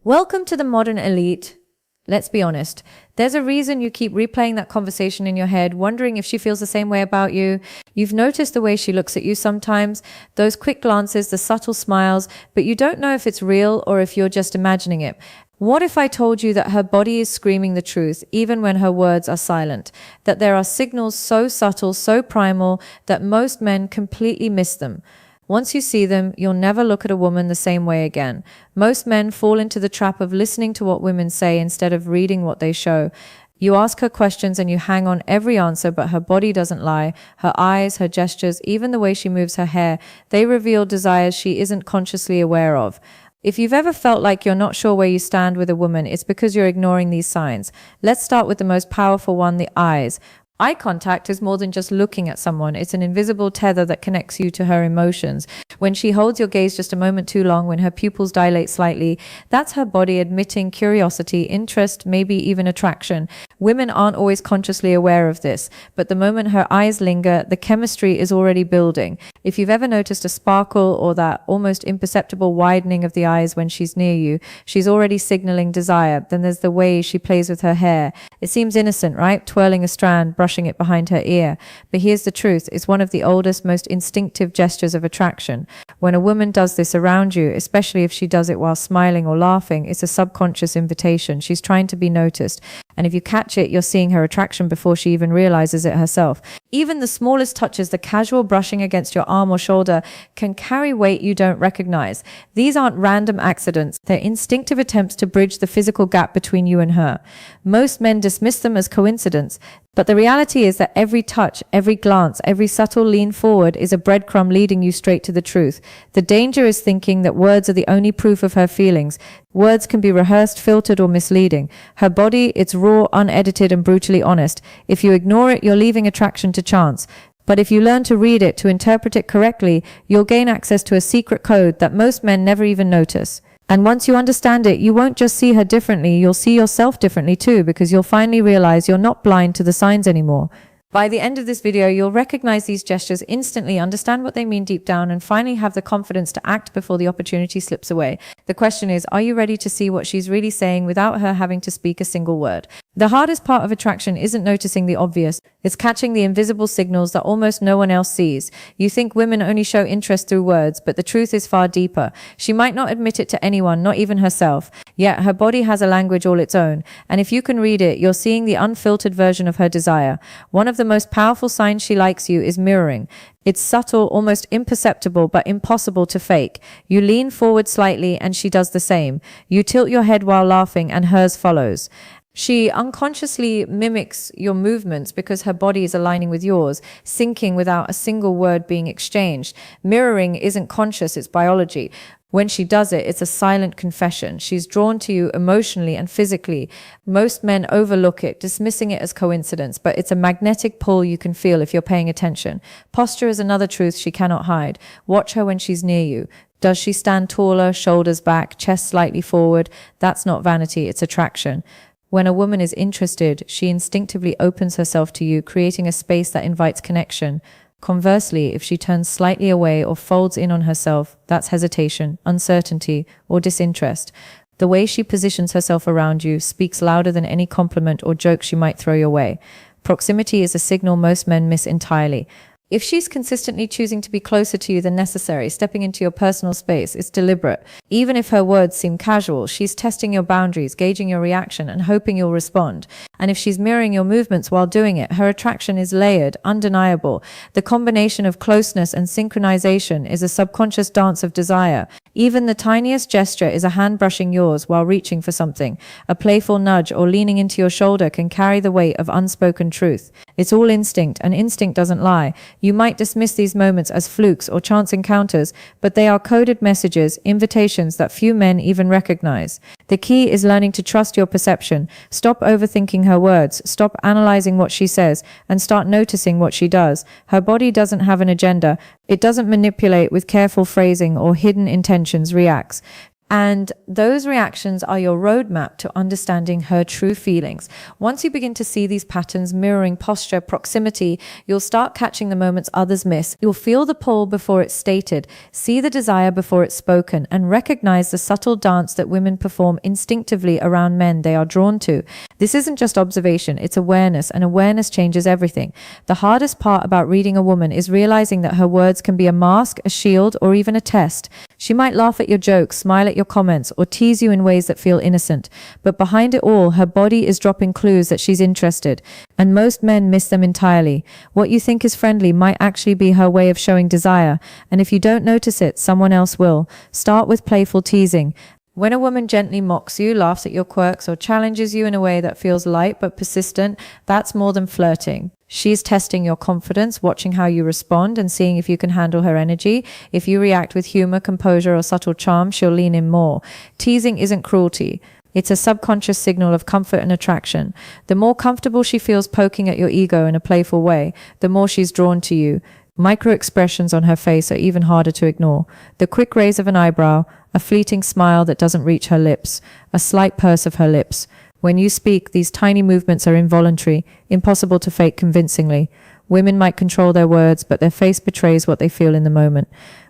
Welcome to the modern elite. Let's be honest. There's a reason you keep replaying that conversation in your head, wondering if she feels the same way about you. You've noticed the way she looks at you sometimes, those quick glances, the subtle smiles, but you don't know if it's real or if you're just imagining it. What if I told you that her body is screaming the truth, even when her words are silent? That there are signals so subtle, so primal, that most men completely miss them. Once you see them, you'll never look at a woman the same way again. Most men fall into the trap of listening to what women say instead of reading what they show. You ask her questions and you hang on every answer, but her body doesn't lie. Her eyes, her gestures, even the way she moves her hair, they reveal desires she isn't consciously aware of. If you've ever felt like you're not sure where you stand with a woman, it's because you're ignoring these signs. Let's start with the most powerful one, the eyes. Eye contact is more than just looking at someone. It's an invisible tether that connects you to her emotions. When she holds your gaze just a moment too long, when her pupils dilate slightly, that's her body admitting curiosity, interest, maybe even attraction. Women aren't always consciously aware of this, but the moment her eyes linger, the chemistry is already building. If you've ever noticed a sparkle or that almost imperceptible widening of the eyes when she's near you, she's already signaling desire. Then there's the way she plays with her hair. It seems innocent, right? Twirling a strand, brushing it behind her ear. But here's the truth. It's one of the oldest, most instinctive gestures of attraction. When a woman does this around you, especially if she does it while smiling or laughing, it's a subconscious invitation. She's trying to be noticed. And if you catch it, you're seeing her attraction before she even realizes it herself. Even the smallest touches, the casual brushing against your arm or shoulder, can carry weight you don't recognize. These aren't random accidents. They're instinctive attempts to bridge the physical gap between you and her. Most men dismiss them as coincidence. But the reality is that every touch, every glance, every subtle lean forward is a breadcrumb leading you straight to the truth. The danger is thinking that words are the only proof of her feelings. Words can be rehearsed, filtered, or misleading. Her body, it's raw, unedited, and brutally honest. If you ignore it, you're leaving attraction to chance. But if you learn to read it, to interpret it correctly, you'll gain access to a secret code that most men never even notice. And once you understand it, you won't just see her differently, you'll see yourself differently too, because you'll finally realize you're not blind to the signs anymore. By the end of this video, you'll recognize these gestures instantly, understand what they mean deep down, and finally have the confidence to act before the opportunity slips away. The question is, are you ready to see what she's really saying without her having to speak a single word? The hardest part of attraction isn't noticing the obvious. It's catching the invisible signals that almost no one else sees. You think women only show interest through words, but the truth is far deeper. She might not admit it to anyone, not even herself. Yet her body has a language all its own. And if you can read it, you're seeing the unfiltered version of her desire. One of the most powerful signs she likes you is mirroring. It's subtle, almost imperceptible, but impossible to fake. You lean forward slightly and she does the same. You tilt your head while laughing and hers follows. She unconsciously mimics your movements because her body is aligning with yours, syncing without a single word being exchanged. Mirroring isn't conscious, it's biology. When she does it, it's a silent confession. She's drawn to you emotionally and physically. Most men overlook it, dismissing it as coincidence, but it's a magnetic pull you can feel if you're paying attention. Posture is another truth she cannot hide. Watch her when she's near you. Does she stand taller, shoulders back, chest slightly forward? That's not vanity, it's attraction. When a woman is interested, she instinctively opens herself to you, creating a space that invites connection. Conversely, if she turns slightly away or folds in on herself, that's hesitation, uncertainty, or disinterest. The way she positions herself around you speaks louder than any compliment or joke she might throw your way. Proximity is a signal most men miss entirely. If she's consistently choosing to be closer to you than necessary, stepping into your personal space, it's deliberate. Even if her words seem casual, she's testing your boundaries, gauging your reaction, and hoping you'll respond. And if she's mirroring your movements while doing it, her attraction is layered, undeniable. The combination of closeness and synchronization is a subconscious dance of desire. Even the tiniest gesture is a hand brushing yours while reaching for something. A playful nudge or leaning into your shoulder can carry the weight of unspoken truth. It's all instinct, and instinct doesn't lie. You might dismiss these moments as flukes or chance encounters, but they are coded messages, invitations that few men even recognize. The key is learning to trust your perception. Stop overthinking her words, stop analyzing what she says, and start noticing what she does. Her body doesn't have an agenda. It doesn't manipulate with careful phrasing or hidden intentions, reacts. And those reactions are your roadmap to understanding her true feelings. Once you begin to see these patterns mirroring posture, proximity, you'll start catching the moments others miss. You'll feel the pull before it's stated, see the desire before it's spoken, and recognize the subtle dance that women perform instinctively around men they are drawn to. This isn't just observation, it's awareness, and awareness changes everything. The hardest part about reading a woman is realizing that her words can be a mask, a shield, or even a test. She might laugh at your jokes, smile at your comments, or tease you in ways that feel innocent. But behind it all, her body is dropping clues that she's interested. And most men miss them entirely. What you think is friendly might actually be her way of showing desire. And if you don't notice it, someone else will. Start with playful teasing. When a woman gently mocks you, laughs at your quirks, or challenges you in a way that feels light but persistent, that's more than flirting. She's testing your confidence, watching how you respond, and seeing if you can handle her energy. If you react with humor, composure, or subtle charm, she'll lean in more. Teasing isn't cruelty. It's a subconscious signal of comfort and attraction. The more comfortable she feels poking at your ego in a playful way, the more she's drawn to you. Micro expressions on her face are even harder to ignore. The quick raise of an eyebrow, a fleeting smile that doesn't reach her lips, a slight purse of her lips. When you speak, these tiny movements are involuntary, impossible to fake convincingly. Women might control their words, but their face betrays what they feel in the moment.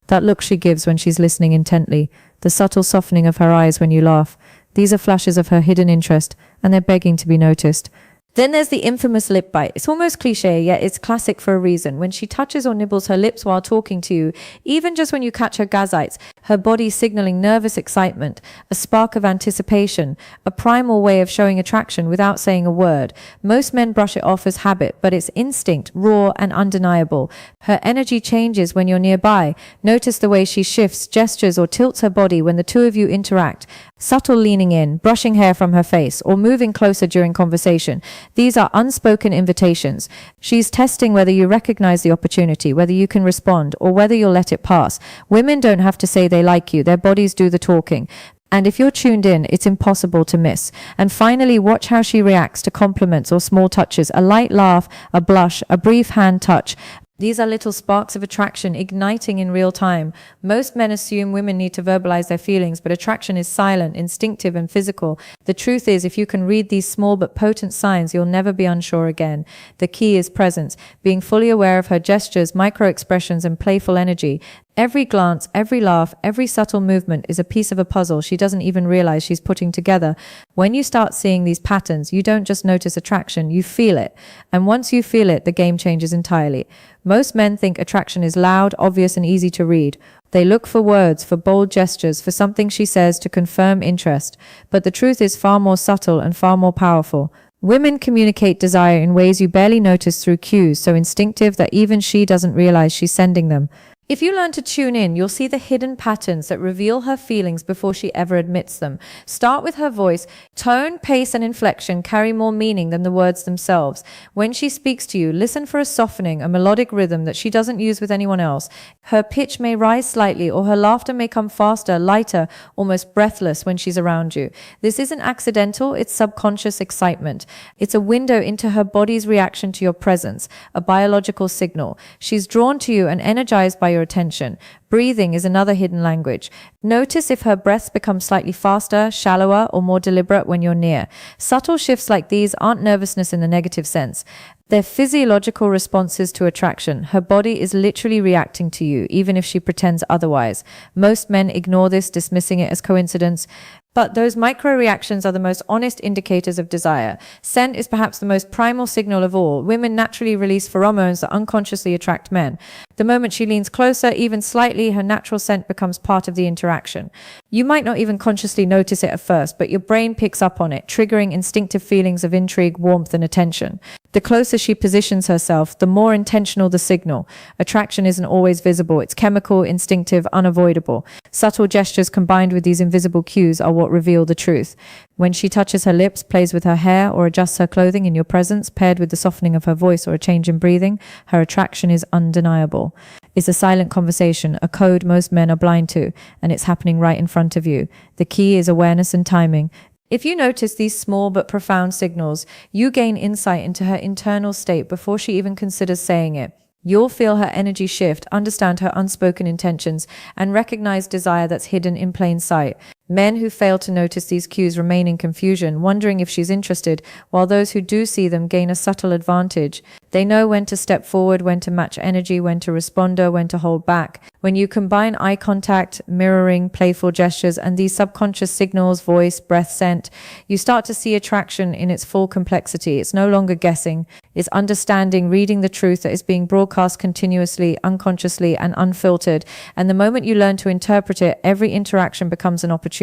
That look she gives when she's listening intently, the subtle softening of her eyes when you laugh. These are flashes of her hidden interest, and they're begging to be noticed. Then there's the infamous lip bite. It's almost cliche, yet it's classic for a reason. When she touches or nibbles her lips while talking to you, even just when you catch her gazites, her body signaling nervous excitement, a spark of anticipation, a primal way of showing attraction without saying a word. Most men brush it off as habit, but it's instinct, raw and undeniable. Her energy changes when you're nearby. Notice the way she shifts, gestures, or tilts her body when the two of you interact. Subtle leaning in, brushing hair from her face, or moving closer during conversation. These are unspoken invitations. She's testing whether you recognize the opportunity, whether you can respond, or whether you'll let it pass. Women don't have to say they like you. Their bodies do the talking. And if you're tuned in, it's impossible to miss. And finally, watch how she reacts to compliments or small touches. A light laugh, a blush, a brief hand touch. These are little sparks of attraction igniting in real time. Most men assume women need to verbalize their feelings, but attraction is silent, instinctive, and physical. The truth is, if you can read these small but potent signs, you'll never be unsure again. The key is presence, being fully aware of her gestures, micro-expressions, and playful energy. Every glance, every laugh, every subtle movement is a piece of a puzzle she doesn't even realize she's putting together. When you start seeing these patterns, you don't just notice attraction, you feel it. And once you feel it, the game changes entirely. Most men think attraction is loud, obvious, and easy to read. They look for words, for bold gestures, for something she says to confirm interest. But the truth is far more subtle and far more powerful. Women communicate desire in ways you barely notice through cues, so instinctive that even she doesn't realize she's sending them. If you learn to tune in, you'll see the hidden patterns that reveal her feelings before she ever admits them. Start with her voice. Tone, pace, and inflection carry more meaning than the words themselves. When she speaks to you, listen for a softening, a melodic rhythm that she doesn't use with anyone else. Her pitch may rise slightly, or her laughter may come faster, lighter, almost breathless when she's around you. This isn't accidental, it's subconscious excitement. It's a window into her body's reaction to your presence, a biological signal. She's drawn to you and energized by your attention. Breathing is another hidden language. Notice if her breaths become slightly faster, shallower, or more deliberate when you're near. Subtle shifts like these aren't nervousness in the negative sense. They're physiological responses to attraction. Her body is literally reacting to you, even if she pretends otherwise. Most men ignore this, dismissing it as coincidence. But those micro reactions are the most honest indicators of desire. Scent is perhaps the most primal signal of all. Women naturally release pheromones that unconsciously attract men. The moment she leans closer, even slightly, her natural scent becomes part of the interaction. You might not even consciously notice it at first, but your brain picks up on it, triggering instinctive feelings of intrigue, warmth, and attention. The closer she positions herself, the more intentional the signal. Attraction isn't always visible. It's chemical, instinctive, unavoidable. Subtle gestures combined with these invisible cues are what reveal the truth. When she touches her lips, plays with her hair, or adjusts her clothing in your presence, paired with the softening of her voice or a change in breathing, her attraction is undeniable. It's a silent conversation, a code most men are blind to, and it's happening right in front of you. The key is awareness and timing. If you notice these small but profound signals, you gain insight into her internal state before she even considers saying it. You'll feel her energy shift, understand her unspoken intentions, and recognize desire that's hidden in plain sight. Men who fail to notice these cues remain in confusion, wondering if she's interested, while those who do see them gain a subtle advantage. They know when to step forward, when to match energy, when to respond, or when to hold back. When you combine eye contact, mirroring, playful gestures, and these subconscious signals, voice, breath, scent, you start to see attraction in its full complexity. It's no longer guessing. It's understanding, reading the truth that is being broadcast continuously, unconsciously, and unfiltered. And the moment you learn to interpret it, every interaction becomes an opportunity.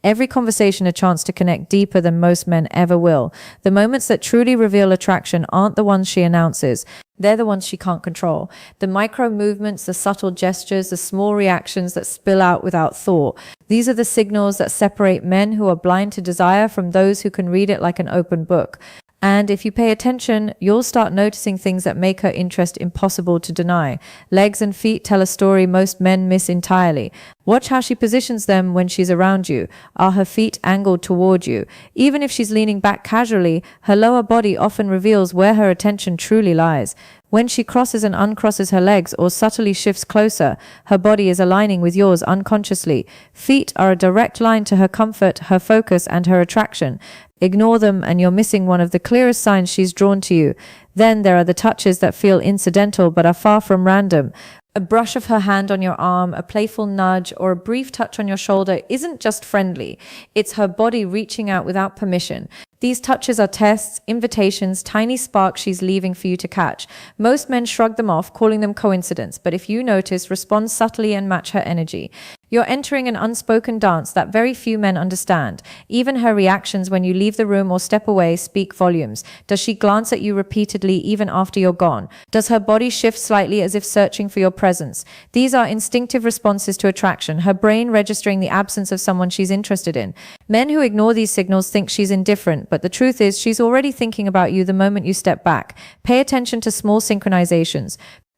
Every conversation a chance to connect deeper than most men ever will. The moments that truly reveal attraction aren't the ones she announces. They're the ones she can't control. The micro movements, the subtle gestures, the small reactions that spill out without thought. These are the signals that separate men who are blind to desire from those who can read it like an open book. And if you pay attention, you'll start noticing things that make her interest impossible to deny. Legs and feet tell a story most men miss entirely. Watch how she positions them when she's around you. Are her feet angled toward you? Even if she's leaning back casually, her lower body often reveals where her attention truly lies. When she crosses and uncrosses her legs or subtly shifts closer, her body is aligning with yours unconsciously. Feet are a direct line to her comfort, her focus, and her attraction. Ignore them and you're missing one of the clearest signs she's drawn to you. Then there are the touches that feel incidental but are far from random. A brush of her hand on your arm, a playful nudge, or a brief touch on your shoulder isn't just friendly. It's her body reaching out without permission. These touches are tests, invitations, tiny sparks she's leaving for you to catch. Most men shrug them off, calling them coincidence, but if you notice, respond subtly and match her energy. You're entering an unspoken dance that very few men understand. Even her reactions when you leave the room or step away speak volumes. Does she glance at you repeatedly even after you're gone? Does her body shift slightly as if searching for your presence? These are instinctive responses to attraction, her brain registering the absence of someone she's interested in. Men who ignore these signals think she's indifferent, but the truth is she's already thinking about you the moment you step back. Pay attention to small synchronizations.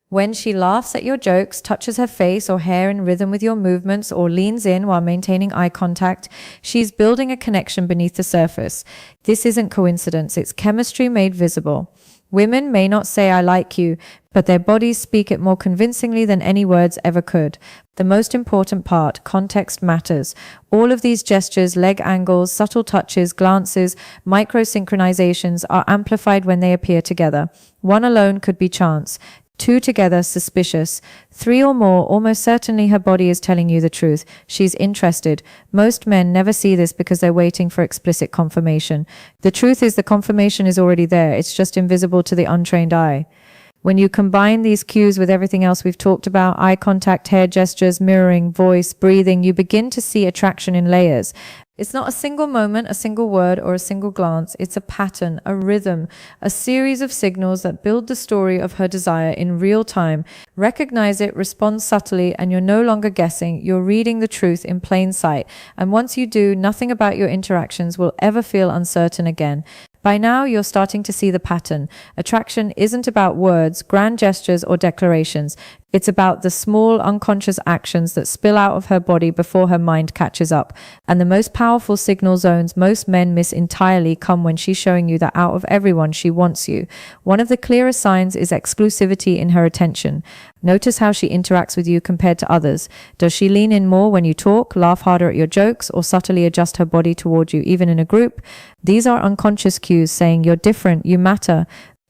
When she laughs at your jokes, touches her face or hair in rhythm with your movements, or leans in while maintaining eye contact, she's building a connection beneath the surface. This isn't coincidence, it's chemistry made visible. Women may not say "I like you," but their bodies speak it more convincingly than any words ever could. The most important part, context matters. All of these gestures, leg angles, subtle touches, glances, micro-synchronizations are amplified when they appear together. One alone could be chance. Two together, suspicious. Three or more, almost certainly her body is telling you the truth. She's interested. Most men never see this because they're waiting for explicit confirmation. The truth is the confirmation is already there. It's just invisible to the untrained eye. When you combine these cues with everything else we've talked about, eye contact, hair gestures, mirroring, voice, breathing, you begin to see attraction in layers. It's not a single moment, a single word, or a single glance. It's a pattern, a rhythm, a series of signals that build the story of her desire in real time. Recognize it, respond subtly, and you're no longer guessing. You're reading the truth in plain sight. And once you do, nothing about your interactions will ever feel uncertain again. By now, you're starting to see the pattern. Attraction isn't about words, grand gestures, or declarations. It's about the small, unconscious actions that spill out of her body before her mind catches up. And the most powerful signal zones most men miss entirely come when she's showing you that out of everyone, she wants you. One of the clearest signs is exclusivity in her attention. Notice how she interacts with you compared to others. Does she lean in more when you talk, laugh harder at your jokes, or subtly adjust her body toward you, even in a group? These are unconscious cues saying you're different, you matter.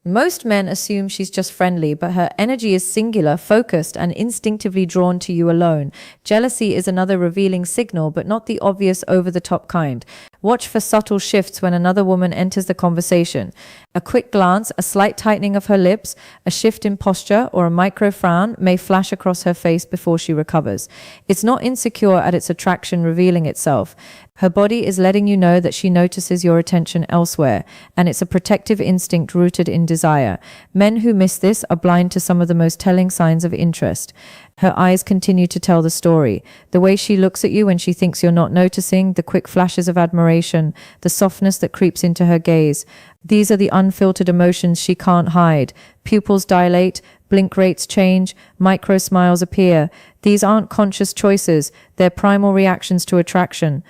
Most men assume she's just friendly, but her energy is singular, focused, and instinctively drawn to you alone. Jealousy is another revealing signal, but not the obvious over-the-top kind. Watch for subtle shifts when another woman enters the conversation. A quick glance, a slight tightening of her lips, a shift in posture, or a micro frown may flash across her face before she recovers. It's not insecure at its attraction revealing itself. Her body is letting you know that she notices your attention elsewhere, and it's a protective instinct rooted in desire. Men who miss this are blind to some of the most telling signs of interest. Her eyes continue to tell the story. The way she looks at you when she thinks you're not noticing, the quick flashes of admiration, the softness that creeps into her gaze. These are the unfiltered emotions she can't hide. Pupils dilate, blink rates change, micro smiles appear. These aren't conscious choices, they're primal reactions to attraction.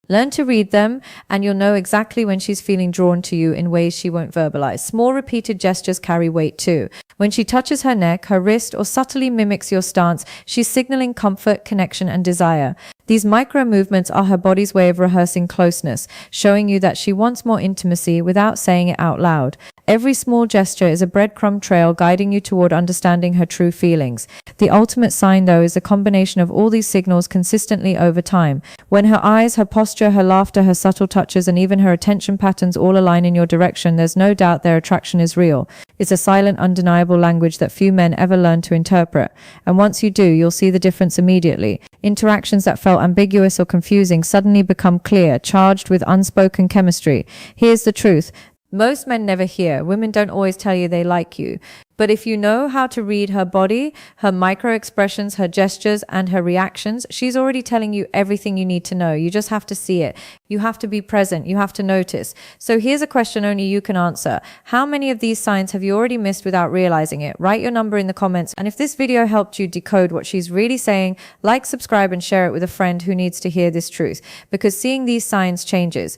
Learn to read them, and you'll know exactly when she's feeling drawn to you in ways she won't verbalize. Small repeated gestures carry weight too. When she touches her neck, her wrist, or subtly mimics your stance, she's signaling comfort, connection, and desire. These micro movements are her body's way of rehearsing closeness, showing you that she wants more intimacy without saying it out loud. Every small gesture is a breadcrumb trail guiding you toward understanding her true feelings. The ultimate sign, though, is a combination of all these signals consistently over time. When her eyes, her posture, her laughter, her subtle touches, and even her attention patterns all align in your direction, there's no doubt their attraction is real. It's a silent, undeniable language that few men ever learn to interpret. And once you do, you'll see the difference immediately. Interactions that felt ambiguous or confusing suddenly become clear, charged with unspoken chemistry. Here's the truth. Most men never hear. Women don't always tell you they like you. But if you know how to read her body, her micro expressions, her gestures, and her reactions, she's already telling you everything you need to know. You just have to see it. You have to be present. You have to notice. So here's a question only you can answer. How many of these signs have you already missed without realizing it? Write your number in the comments. And if this video helped you decode what she's really saying, like, subscribe, and share it with a friend who needs to hear this truth. Because seeing these signs changes.